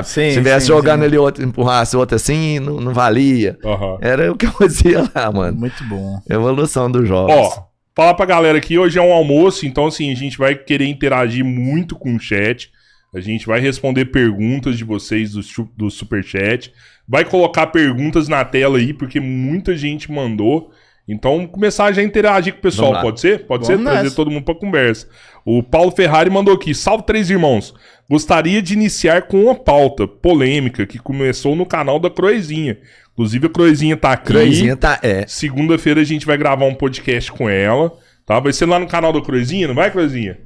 Sim, Se tivesse sim, jogando sim. ali, outro, empurrasse outro assim, não valia. Era o que eu fazia lá, mano. Muito bom. Evolução dos jogos. Ó, falar pra galera que hoje é um almoço, então assim, a gente vai querer interagir muito com o chat. A gente vai responder perguntas de vocês do Superchat. Vai colocar perguntas na tela aí, porque muita gente mandou. Então, começar já a interagir com o pessoal, pode ser? Pode ser? Trazer todo mundo pra conversa. O Paulo Ferrari mandou aqui. Salve, três irmãos. Gostaria de iniciar com uma pauta polêmica que começou no canal da Croizinha. Inclusive, a Croizinha tá aqui. Croizinha tá, Segunda-feira a gente vai gravar um podcast com ela, tá? Vai ser lá no canal da Croizinha, não vai, Croizinha?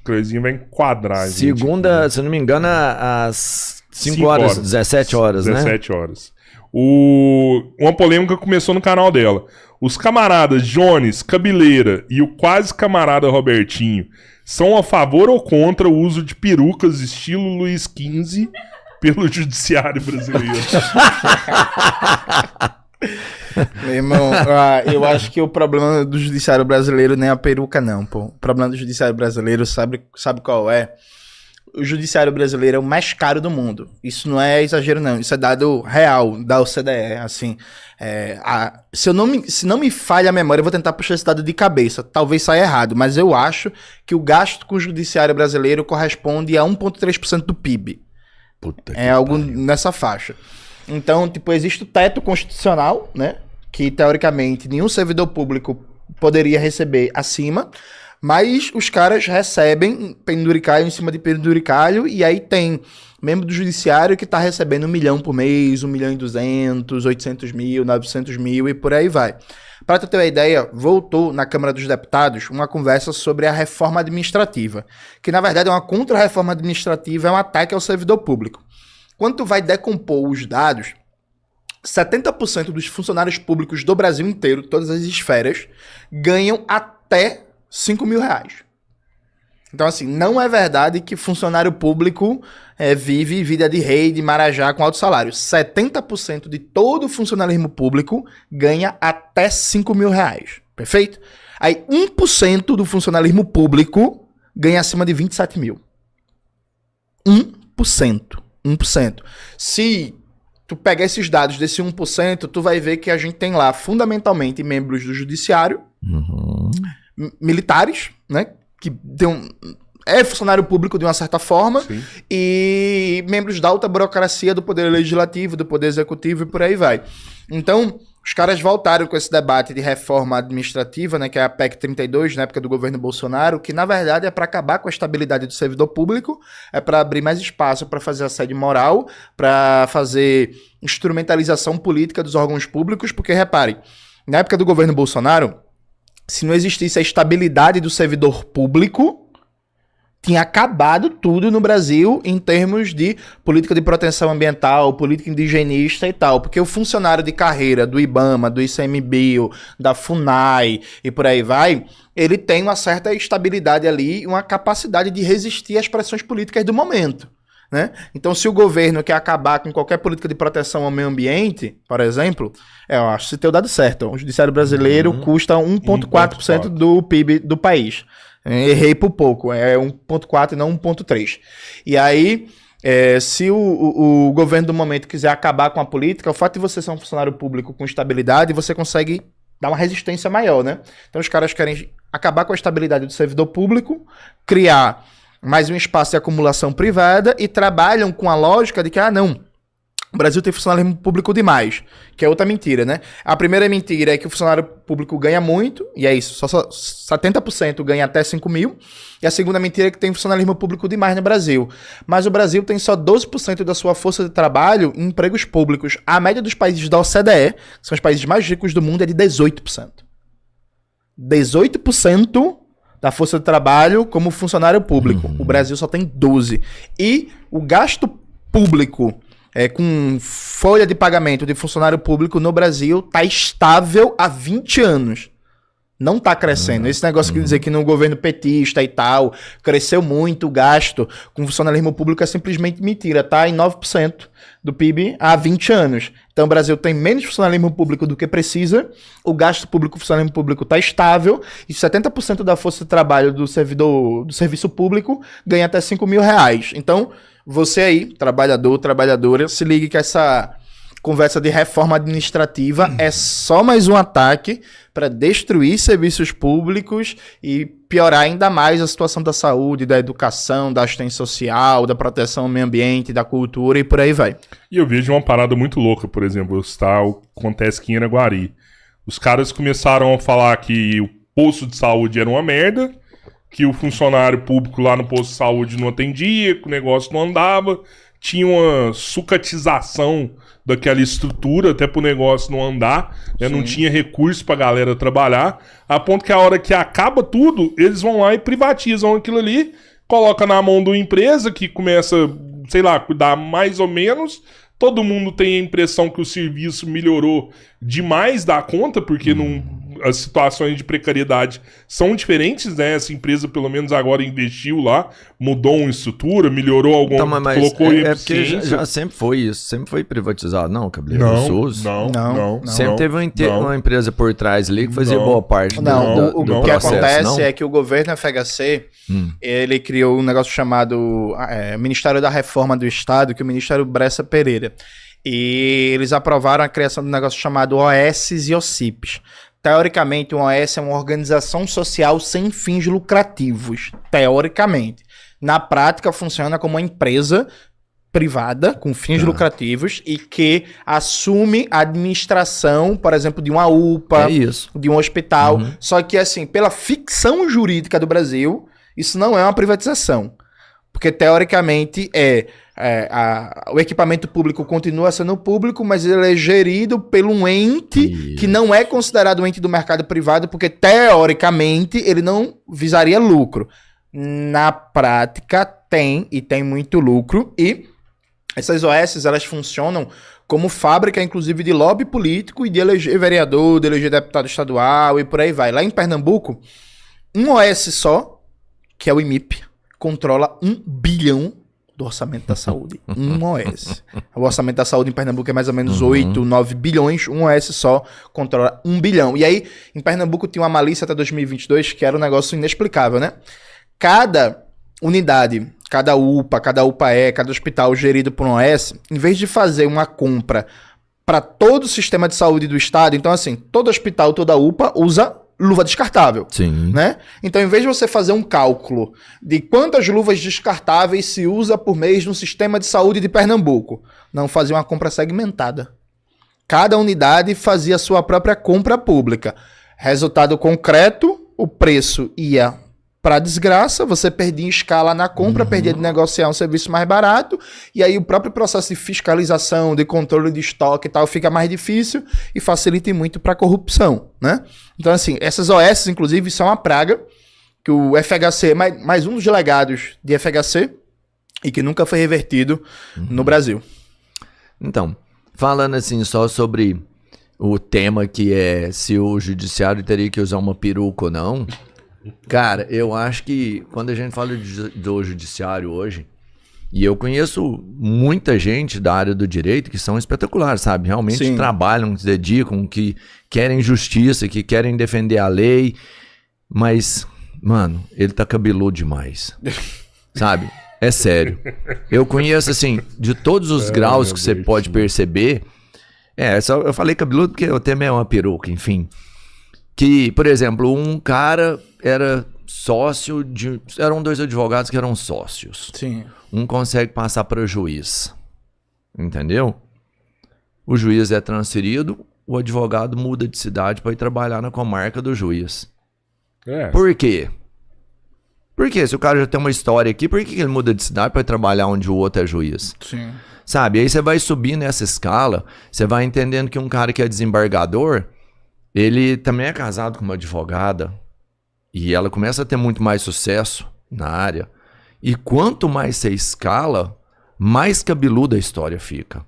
Croizinha vai enquadrar a gente. Segunda, se eu não me engano, às 5 horas, 17 horas, né? 17 horas. Uma polêmica começou no canal dela. Os camaradas Jones, Cabeleira e o quase camarada Robertinho são a favor ou contra o uso de perucas estilo Luiz XV pelo judiciário brasileiro? Meu irmão, eu acho que o problema do judiciário brasileiro nem é a peruca, não, pô. O problema do judiciário brasileiro, sabe qual é? O judiciário brasileiro é o mais caro do mundo. Isso não é exagero, não. Isso é dado real da OCDE, assim. Se não me falha a memória, eu vou tentar puxar esse dado de cabeça. Talvez saia errado, mas eu acho que o gasto com o judiciário brasileiro corresponde a 1,3% do PIB. É algo nessa faixa. Então, tipo, existe o teto constitucional, né? Que, teoricamente, nenhum servidor público poderia receber acima. Mas os caras recebem penduricalho em cima de penduricalho, e aí tem membro do judiciário que tá recebendo 1 milhão por mês, 1.200.000, 800 mil, 900 mil e por aí vai. Para tu ter uma ideia, voltou na Câmara dos Deputados uma conversa sobre a reforma administrativa, que na verdade é uma contra-reforma administrativa, é um ataque ao servidor público. Quando tu vai decompor os dados, 70% dos funcionários públicos do Brasil inteiro, todas as esferas, ganham até 5 mil reais. Então, assim, não é verdade que funcionário público vive vida de rei, de marajá com alto salário. 70% de todo funcionalismo público ganha até 5 mil reais. Perfeito? Aí, 1% do funcionalismo público ganha acima de 27 mil. 1%. 1%. Se tu pegar esses dados desse 1%, tu vai ver que a gente tem lá, fundamentalmente, membros do judiciário, militares, né, que é funcionário público de uma certa forma, sim, e membros da alta burocracia do poder legislativo, do poder executivo e por aí vai. Então, os caras voltaram com esse debate de reforma administrativa, né, que é a PEC 32, na época do governo Bolsonaro, que na verdade é para acabar com a estabilidade do servidor público, é para abrir mais espaço para fazer assédio moral, para fazer instrumentalização política dos órgãos públicos, porque repare, na época do governo Bolsonaro, se não existisse a estabilidade do servidor público, tinha acabado tudo no Brasil em termos de política de proteção ambiental, política indigenista e tal. Porque o funcionário de carreira do IBAMA, do ICMBio, da FUNAI e por aí vai, ele tem uma certa estabilidade ali e uma capacidade de resistir às pressões políticas do momento, né? Então, se o governo quer acabar com qualquer política de proteção ao meio ambiente, por exemplo, eu acho que ter o dado certo. O judiciário brasileiro custa 1,4% do PIB do país. Errei por pouco, é 1,4 e não 1,3. E aí, se o governo do momento quiser acabar com a política, o fato de você ser um funcionário público com estabilidade, você consegue dar uma resistência maior, né? Então, os caras querem acabar com a estabilidade do servidor público, criar mais um espaço de acumulação privada e trabalham com a lógica de que, não, o Brasil tem funcionário público demais, que é outra mentira, né? A primeira mentira é que o funcionário público ganha muito, e é isso, só 70% ganha até 5 mil, e a segunda mentira é que tem funcionalismo público demais no Brasil. Mas o Brasil tem só 12% da sua força de trabalho em empregos públicos. A média dos países da OCDE, que são os países mais ricos do mundo, é de 18%. 18% da força de trabalho como funcionário público. O Brasil só tem 12%. E o gasto público com folha de pagamento de funcionário público no Brasil tá estável há 20 anos. Não tá crescendo. Esse negócio de dizer que no governo petista e tal, cresceu muito o gasto com funcionalismo público é simplesmente mentira. Tá em 9% do PIB há 20 anos. Então o Brasil tem menos funcionalismo público do que precisa, o gasto público, o funcionalismo público tá estável, e 70% da força de trabalho do servidor do serviço público ganha até 5 mil reais. Então, Você aí, trabalhador, trabalhadora, se ligue que essa conversa de reforma administrativa é só mais um ataque para destruir serviços públicos e piorar ainda mais a situação da saúde, da educação, da assistência social, da proteção ao meio ambiente, da cultura e por aí vai. E eu vejo uma parada muito louca, por exemplo, acontece aqui em Araguari. Os caras começaram a falar que o posto de saúde era uma merda, que o funcionário público lá no posto de saúde não atendia, que o negócio não andava, tinha uma sucatização daquela estrutura até pro negócio não andar, né? Não tinha recurso pra galera trabalhar, a ponto que a hora que acaba tudo, eles vão lá e privatizam aquilo ali, coloca na mão de uma empresa que começa, sei lá, cuidar mais ou menos. Todo mundo tem a impressão que o serviço melhorou demais da conta, porque as situações de precariedade são diferentes, né? Essa empresa, pelo menos agora, investiu lá, mudou uma estrutura, melhorou alguma, colocou eficiência. Porque já sempre foi isso, sempre foi privatizado, não, Cabeleiro SUS? Não. Sempre teve uma empresa por trás ali que fazia boa parte do processo. O que acontece é que o governo FHC, ele criou um negócio chamado Ministério da Reforma do Estado, que é o Ministério Bressa Pereira. E eles aprovaram a criação de um negócio chamado OS e OCIPs. Teoricamente, uma OS é uma organização social sem fins lucrativos. Teoricamente. Na prática, funciona como uma empresa privada, com fins lucrativos, e que assume a administração, por exemplo, de uma UPA, de um hospital. Só que, assim, pela ficção jurídica do Brasil, isso não é uma privatização. Porque, teoricamente, o equipamento público continua sendo público, mas ele é gerido por um ente que não é considerado um ente do mercado privado, porque, teoricamente, ele não visaria lucro. Na prática, tem muito lucro, e essas OS, elas funcionam como fábrica, inclusive, de lobby político e de eleger vereador, de eleger deputado estadual e por aí vai. Lá em Pernambuco, um OS só, que é o IMIP, controla 1 bilhão do orçamento da saúde. Um OS. O orçamento da saúde em Pernambuco é mais ou menos 8, 9 bilhões. Um OS só controla 1 bilhão. E aí, em Pernambuco tinha uma malícia até 2022 que era um negócio inexplicável, né? Cada unidade, cada UPA, cada UPAE, cada hospital gerido por um OS, em vez de fazer uma compra para todo o sistema de saúde do estado, então assim, todo hospital, toda UPA usa luva descartável, né? Então, em vez de você fazer um cálculo de quantas luvas descartáveis se usa por mês no sistema de saúde de Pernambuco, não fazia uma compra segmentada. Cada unidade fazia a sua própria compra pública. Resultado concreto, o preço ia para desgraça, você perdia em escala na compra, perdia de negociar um serviço mais barato, e aí o próprio processo de fiscalização, de controle de estoque e tal, fica mais difícil e facilita muito para corrupção, né? Então, assim, essas OS, inclusive, são uma praga, que o FHC, mais um dos delegados de FHC, e que nunca foi revertido no Brasil. Então, falando assim só sobre o tema que é se o judiciário teria que usar uma peruca ou não, cara, eu acho que quando a gente fala do judiciário hoje, e eu conheço muita gente da área do direito que são espetaculares, sabe? Realmente trabalham, se dedicam, que querem justiça, que querem defender a lei, mas, mano, ele tá cabeludo demais, sabe? É sério. Eu conheço, assim, de todos os graus que você pode perceber, só eu falei cabeludo porque o tema é uma peruca, enfim. Que, por exemplo, um cara era sócio de... Eram 2 advogados que eram sócios. Sim. Um consegue passar para o juiz. Entendeu? O juiz é transferido, o advogado muda de cidade para ir trabalhar na comarca do juiz. Por quê? Porque se o cara já tem uma história aqui, por que ele muda de cidade para ir trabalhar onde o outro é juiz? Sim. Sabe? Aí você vai subir nessa escala, você vai entendendo que um cara que é desembargador, ele também é casado com uma advogada e ela começa a ter muito mais sucesso na área. E quanto mais você escala, mais cabeluda a história fica.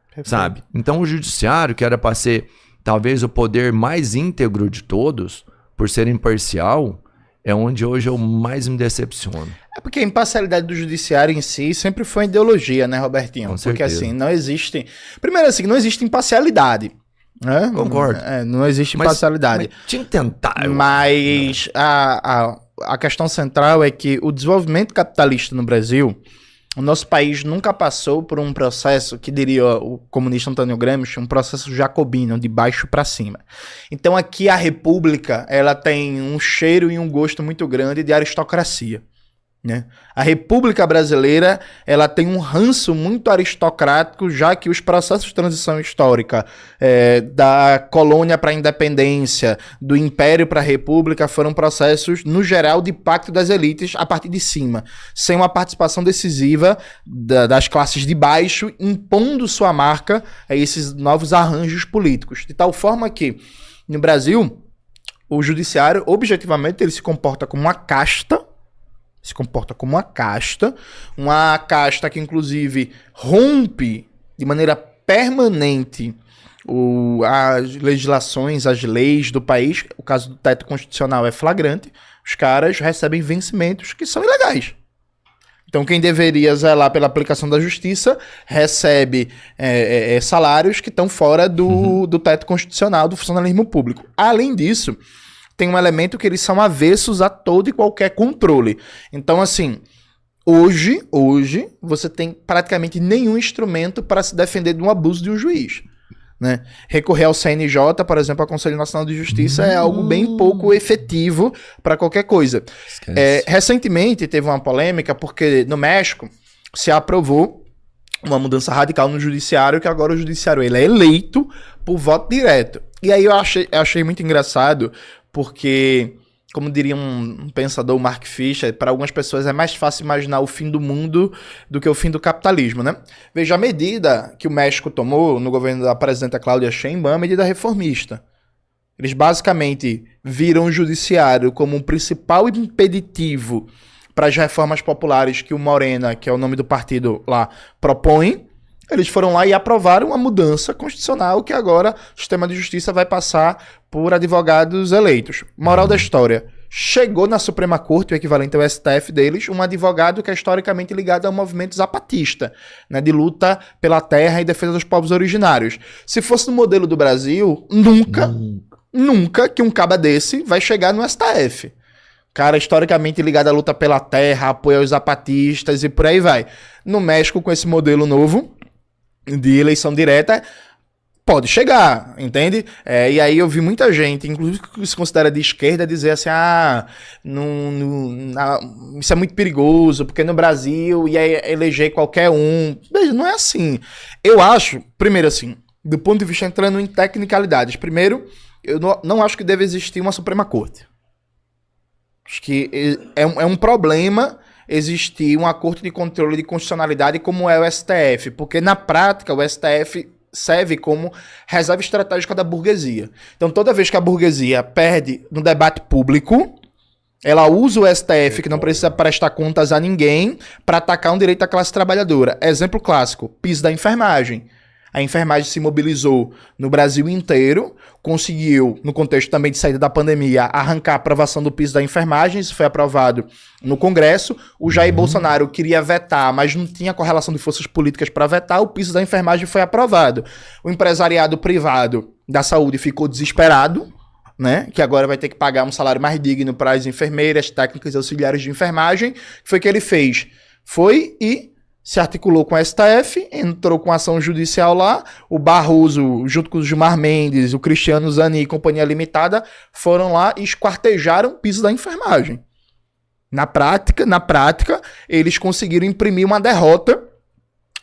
Perfeito. Sabe? Então o judiciário, que era para ser talvez o poder mais íntegro de todos, por ser imparcial, é onde hoje eu mais me decepciono. É porque a imparcialidade do judiciário em si sempre foi ideologia, né, Robertinho? Com porque certeza. assim, não existe... Primeiro assim, não existe imparcialidade. Né? Concordo. Não existe imparcialidade. Mas tinha que tentar. Mas a questão central é que o desenvolvimento capitalista no Brasil, o nosso país nunca passou por um processo, que diria o comunista Antônio Gramsci, um processo jacobino, de baixo para cima. Então aqui a república, ela tem um cheiro e um gosto muito grande de aristocracia. Né? A República Brasileira, ela tem um ranço muito aristocrático, já que os processos de transição histórica da colônia para a independência, do império para a república, foram processos, no geral, de pacto das elites a partir de cima, sem uma participação decisiva das classes de baixo, impondo sua marca a esses novos arranjos políticos. De tal forma que, no Brasil, o judiciário, objetivamente, ele se comporta como uma casta, uma casta que inclusive rompe de maneira permanente as legislações, as leis do país. O caso do teto constitucional é flagrante. Os caras recebem vencimentos que são ilegais. Então quem deveria zelar pela aplicação da justiça recebe salários que estão fora do teto constitucional do funcionalismo público. Além disso, tem um elemento que eles são avessos a todo e qualquer controle. Então, assim, hoje você tem praticamente nenhum instrumento para se defender de um abuso de um juiz. Né? Recorrer ao CNJ, por exemplo, ao Conselho Nacional de Justiça, é algo bem pouco efetivo para qualquer coisa. Recentemente teve uma polêmica porque no México se aprovou uma mudança radical no judiciário, que agora o judiciário ele é eleito por voto direto. E aí eu achei muito engraçado, porque, como diria um pensador, Mark Fisher, para algumas pessoas é mais fácil imaginar o fim do mundo do que o fim do capitalismo, né? Veja, a medida que o México tomou no governo da presidenta Cláudia Sheinbaum é uma medida reformista. Eles basicamente viram o judiciário como um principal impeditivo para as reformas populares que o Morena, que é o nome do partido lá, propõe. Eles foram lá e aprovaram uma mudança constitucional que agora o sistema de justiça vai passar por advogados eleitos. Moral da história. Chegou na Suprema Corte, o equivalente ao STF deles, um advogado que é historicamente ligado ao movimento zapatista, né, de luta pela terra e defesa dos povos originários. Se fosse no modelo do Brasil, nunca que um caba desse vai chegar no STF. Cara historicamente ligado à luta pela terra, apoio aos zapatistas e por aí vai. No México, com esse modelo novo de eleição direta, pode chegar, entende? E aí eu vi muita gente, inclusive que se considera de esquerda, dizer assim, isso é muito perigoso, porque no Brasil ia eleger qualquer um. Veja, não é assim. Eu acho, primeiro assim, do ponto de vista entrando em tecnicalidades, primeiro, eu não acho que deve existir uma Suprema Corte. Acho que é um problema existir uma corte de controle de constitucionalidade como é o STF, porque na prática o STF serve como reserva estratégica da burguesia. Então toda vez que a burguesia perde no debate público, ela usa o STF, que não precisa prestar contas a ninguém, para atacar um direito da classe trabalhadora. Exemplo clássico, piso da enfermagem. A enfermagem se mobilizou no Brasil inteiro, conseguiu, no contexto também de saída da pandemia, arrancar a aprovação do piso da enfermagem. Isso foi aprovado no Congresso. O Jair Bolsonaro queria vetar, mas não tinha correlação de forças políticas para vetar. O piso da enfermagem foi aprovado. O empresariado privado da saúde ficou desesperado, né? Que agora vai ter que pagar um salário mais digno para as enfermeiras, técnicas e auxiliares de enfermagem. O que foi que ele fez? Foi e se articulou com a STF, entrou com ação judicial lá, o Barroso, junto com o Gilmar Mendes, o Cristiano Zani e Companhia Limitada, foram lá e esquartejaram o piso da enfermagem. Na prática, eles conseguiram imprimir uma derrota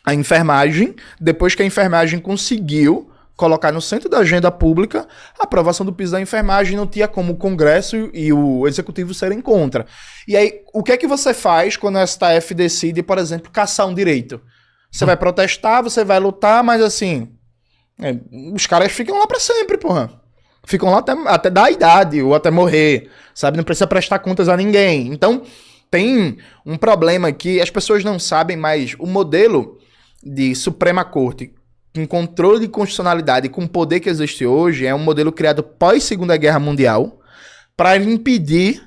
à enfermagem, depois que a enfermagem conseguiu colocar no centro da agenda pública a aprovação do piso da enfermagem, não tinha como o Congresso e o Executivo serem contra. E aí, o que é que você faz quando o STF decide, por exemplo, caçar um direito? Você vai protestar, você vai lutar, mas assim, os caras ficam lá pra sempre, porra. Ficam lá até dar a idade, ou até morrer, sabe? Não precisa prestar contas a ninguém. Então, tem um problema que as pessoas não sabem, mas o modelo de Suprema Corte com controle de constitucionalidade e com o poder que existe hoje, é um modelo criado pós-Segunda Guerra Mundial para impedir,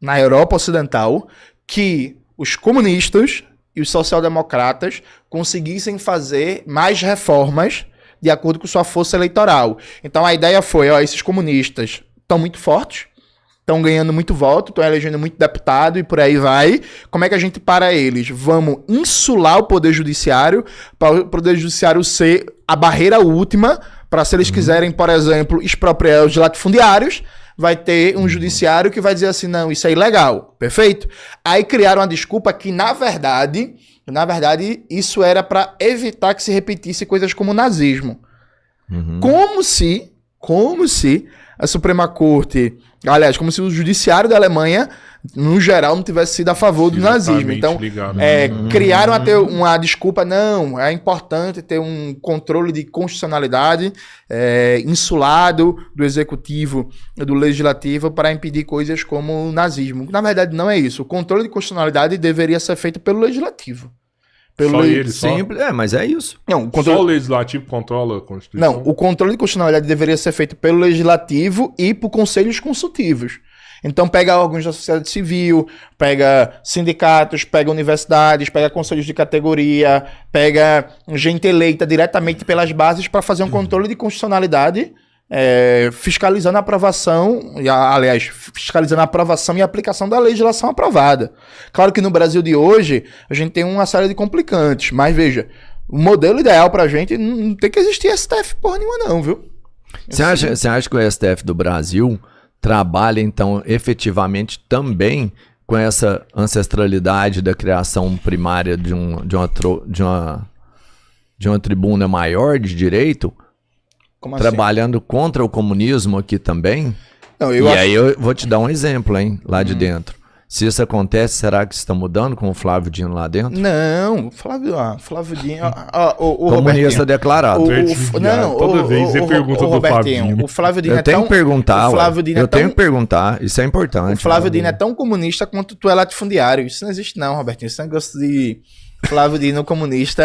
na Europa Ocidental, que os comunistas e os social-democratas conseguissem fazer mais reformas de acordo com sua força eleitoral. Então a ideia foi, esses comunistas estão muito fortes, estão ganhando muito voto, estão elegendo muito deputado e por aí vai. Como é que a gente para eles? Vamos insular o Poder Judiciário, para o Poder Judiciário ser a barreira última, para se eles quiserem, por exemplo, expropriar os latifundiários, vai ter um judiciário que vai dizer assim, não, isso é ilegal, perfeito? Aí criaram uma desculpa que, na verdade, isso era para evitar que se repetisse coisas como o nazismo. Como se a Suprema Corte, aliás, como se o judiciário da Alemanha, no geral, não tivesse sido a favor do nazismo. Então, criaram até uma desculpa, não, é importante ter um controle de constitucionalidade insulado do executivo, do legislativo, para impedir coisas como o nazismo. Na verdade, não é isso. O controle de constitucionalidade deveria ser feito pelo legislativo. Só ele, Simples, mas é isso. Não, Só o legislativo controla a Constituição? Não, o controle de constitucionalidade deveria ser feito pelo legislativo e por conselhos consultivos. Então pega órgãos da sociedade civil, pega sindicatos, pega universidades, pega conselhos de categoria, pega gente eleita diretamente pelas bases para fazer um controle de constitucionalidade, fiscalizando a aprovação, fiscalizando a aprovação e a aplicação da legislação aprovada. Claro que no Brasil de hoje a gente tem uma série de complicantes, mas veja, o modelo ideal pra gente não tem que existir STF porra nenhuma não, viu? Você acha que o STF do Brasil trabalha, então, efetivamente também com essa ancestralidade da criação primária de uma tribuna maior de direito? Como trabalhando assim? Contra o comunismo aqui também? Não, aí eu vou te dar um exemplo, hein, lá de dentro. Se isso acontece, será que está mudando com o Flávio Dino lá dentro? Não, Flávio Dino... o comunista declarado. Toda vez você pergunta do Flávio Dino. O Flávio Dino eu tenho que perguntar, tenho que perguntar, isso é importante. O Flávio Dino é tão comunista quanto tu é latifundiário. Isso não existe não, Robertinho. Esse negócio de Flávio Dino comunista,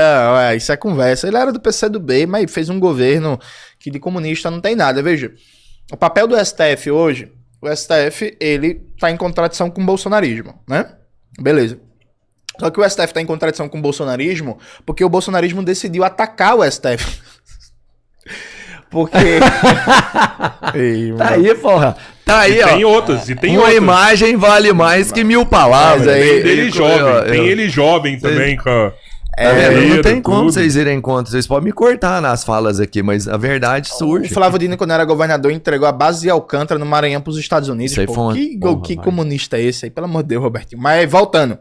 isso é conversa. Ele era do PCdoB, mas fez um governo que de comunista não tem nada. Veja, o papel do STF hoje... O STF, ele tá em contradição com o bolsonarismo, né? Beleza. Só que o STF tá em contradição com o bolsonarismo porque o bolsonarismo decidiu atacar o STF. Porque... Tá aí, porra. Tá aí, ó. Tem outras, e tem uma outras. imagem vale mais que 1000 palavras. Tem ele jovem, tem ele jovem também, cara. Não tem como vocês irem contra. Vocês podem me cortar nas falas aqui, mas a verdade surge. O Flávio Dino, quando era governador, entregou a base de Alcântara no Maranhão para os Estados Unidos. Isso aí foi que comunista é esse aí? Pelo amor de Deus, Robertinho. Mas voltando.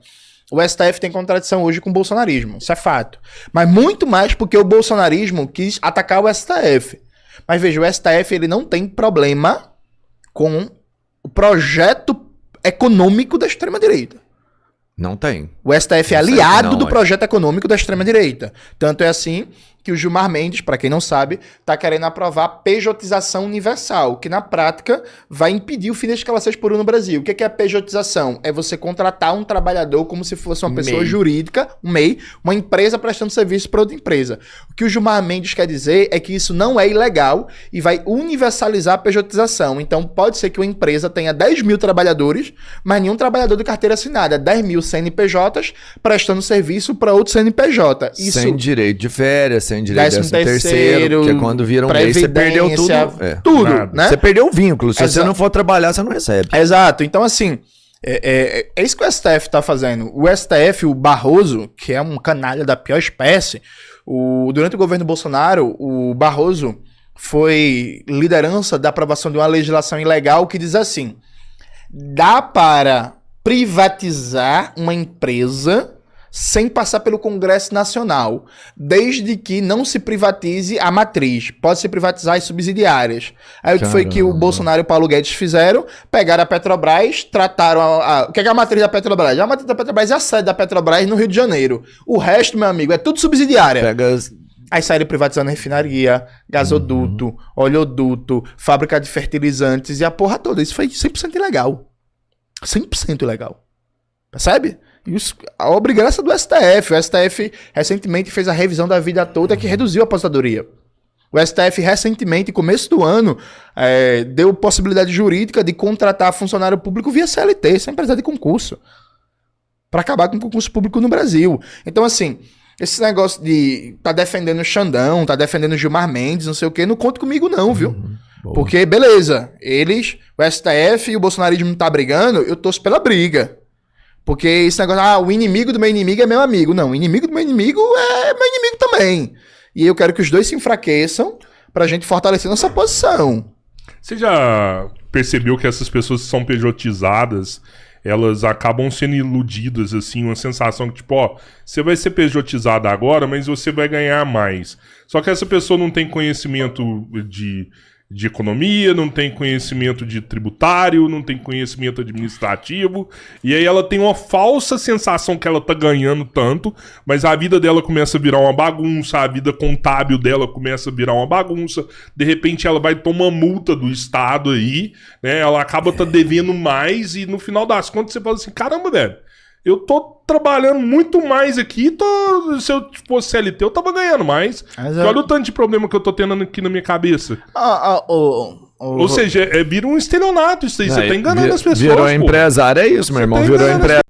O STF tem contradição hoje com o bolsonarismo. Isso é fato. Mas muito mais porque o bolsonarismo quis atacar o STF. Mas veja, o STF ele não tem problema com o projeto econômico da extrema-direita. Não tem. O STF é aliado do projeto econômico da extrema-direita. Tanto é assim que o Gilmar Mendes, para quem não sabe, está querendo aprovar a pejotização universal, que na prática vai impedir o fim da escala 6x1 no Brasil. O que é a pejotização? É você contratar um trabalhador como se fosse uma pessoa jurídica, um MEI, uma empresa prestando serviço para outra empresa. O que o Gilmar Mendes quer dizer é que isso não é ilegal e vai universalizar a pejotização. Então pode ser que uma empresa tenha 10 mil trabalhadores, mas nenhum trabalhador de carteira assinada. 10 mil CNPJs prestando serviço para outro CNPJ. Isso... Sem direito de férias, sem direito de 13º, porque quando viram mês, você perdeu tudo. Tudo, né? Você perdeu o vínculo. Se você não for trabalhar, você não recebe. Exato. Então, assim, é isso que o STF tá fazendo. O STF, o Barroso, que é um canalha da pior espécie, durante o governo Bolsonaro, o Barroso foi liderança da aprovação de uma legislação ilegal que diz assim: dá para privatizar uma empresa sem passar pelo Congresso Nacional, desde que não se privatize a matriz. Pode se privatizar as subsidiárias. Aí o que foi que o Bolsonaro e o Paulo Guedes fizeram? Pegaram a Petrobras, trataram o que é a matriz da Petrobras? A matriz da Petrobras é a sede da Petrobras no Rio de Janeiro. O resto, meu amigo, é tudo subsidiária. Aí saíram privatizando refinaria, gasoduto, oleoduto, fábrica de fertilizantes e a porra toda. Isso foi 100% ilegal. 100% ilegal. Percebe? Isso, a obrigação do STF. O STF recentemente fez a revisão da vida toda que reduziu a aposentadoria. O STF recentemente, começo do ano, deu possibilidade jurídica de contratar funcionário público via CLT, sem precisar de concurso. Para acabar com o concurso público no Brasil. Então, assim, esse negócio de tá defendendo o Xandão, tá defendendo o Gilmar Mendes, não sei o quê, não conta comigo não, viu? Porque, beleza, o STF e o bolsonarismo não tá brigando, eu torço pela briga. Porque esse negócio, o inimigo do meu inimigo é meu amigo. Não, o inimigo do meu inimigo é meu inimigo também. E eu quero que os dois se enfraqueçam pra gente fortalecer nossa posição. Você já percebeu que essas pessoas que são pejotizadas, elas acabam sendo iludidas, assim, uma sensação que, tipo, você vai ser pejotizado agora, mas você vai ganhar mais. Só que essa pessoa não tem conhecimento de economia, não tem conhecimento de tributário, não tem conhecimento administrativo, e aí ela tem uma falsa sensação que ela tá ganhando tanto, mas a vida dela começa a virar uma bagunça, a vida contábil dela começa a virar uma bagunça, de repente ela vai tomar multa do Estado aí, né, ela acaba tá devendo mais, e no final das contas você fala assim, caramba, velho, eu tô trabalhando muito mais aqui, se eu fosse CLT eu tava ganhando mais. Olha o tanto de problema que eu tô tendo aqui na minha cabeça. Ou seja, vira um estelionato isso aí, você tá enganando as pessoas. Virou empresário, é isso, meu irmão, virou empresário.